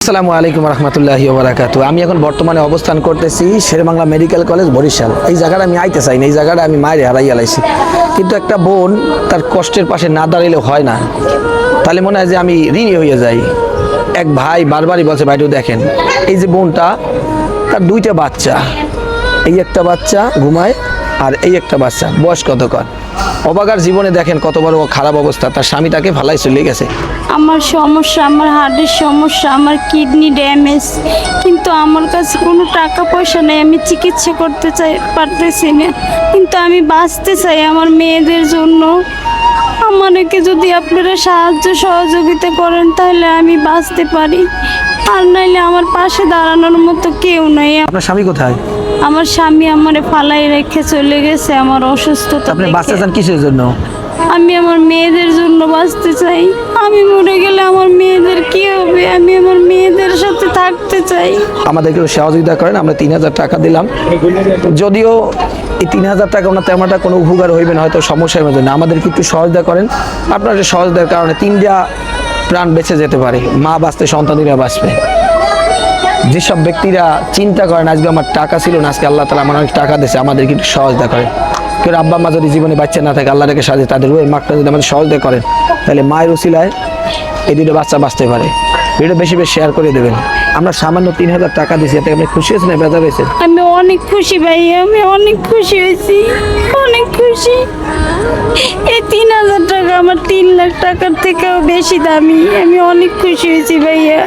আসসালামু আলাইকুম রহমতুল্লাহি ওয়া বারাকাতুহু। আমি এখন বর্তমানে অবস্থান করতেছি শেরেবাংলা মেডিকেল কলেজ বরিশাল। এই জায়গাটা আমি আইতে চাই না, এই জায়গাটা আমি মায়ের হারাইয়া লাইছি, কিন্তু একটা বোন তার কষ্টের পাশে না দাঁড়াইলে হয় না, তাহলে মনে হয় যে আমি ঋণী হয়ে যাই। এক ভাই বারবারই বলছে, ভাইটু দেখেন এই যে বোনটা, তার দুইটা বাচ্চা, এই একটা বাচ্চা ঘুমায় আর এই একটা বাচ্চা, বয়স কত কর, অবাগার জীবনে দেখেন কত বড় খারাপ অবস্থা, তার স্বামী তাকে ফালাই চলে গেছে। আমার সমস্যা, আমার হার্টের সমস্যা, আমার কিডনি ড্যামেজ, কিন্তু আমার কাছে কোনো টাকা পয়সা নেই, আমি চিকিৎসা করতে পারতেছি না, কিন্তু আমি বাঁচতে চাই আমার মেয়েদের জন্য। আমাকে যদি আপনারা সাহায্য সহযোগিতা করেন তাহলে আমি বাঁচতে পারি, আর নাইলে আমার পাশে দাঁড়ানোর মতো কেউ নাই। আপনার স্বামী কোথায়? আমার স্বামী আমারে ফালাই রেখে চলে গেছে আমার অসুস্থতা আপনি দেখে। বাঁচতে চান কিসের জন্য? আমি আমার মেয়েদের জন্য বাঁচতে চাই। আমি মরে গেলে আমার মেয়েদের কি হবে? আমি আমার মেয়েদের সাথে থাকতে চাই। আমাদেরকে সহযোগিতা করেন, আমরা 3000 টাকা দিলাম, যদিও এই 3000 টাকা ওনার তেমনটা কোনো উপকার হইবে না, হয়তো সমস্যার মধ্যে না, আমাদেরকে একটু সহযোগিতা করেন। আপনার সহযোগিতার কারণে 3টা প্রাণ বেঁচে যেতে পারে, মা বাঁচতে, সন্তানেরা বাঁচবে। যেসব ব্যক্তিরা চিন্তা করেন আজকে আমার টাকা ছিল না, আজকে আল্লাহ তাআলা আমার অনেক টাকা দিয়েছে, আমাদেরকে একটু সহযোগিতা করেন। কেউ আব্বা মা যদি জীবনে বাচ্চা না থাকে, আল্লাহ রেখে সাজে, তাদের রুহের মাকটা যদি আমাদের সহযোগিতা করেন, তাহলে মায়ের উসিলায় এই দুটো বাচ্চা বাঁচতে পারে। ভিডিও বেশি বেশি শেয়ার করে দেবেন। আমরা সামান্য 3000 টাকা দিয়েছি, এতে আপনি খুশি হয়েছেন না বেজা হয়েছেন? আমি অনেক খুশি ভাই, আমি অনেক খুশি হয়েছি, অনেক খুশি। এই 3000 টাকা আমার 3 লাখ টাকার থেকেও বেশি দামি। আমি অনেক খুশি হয়েছি ভাইয়া।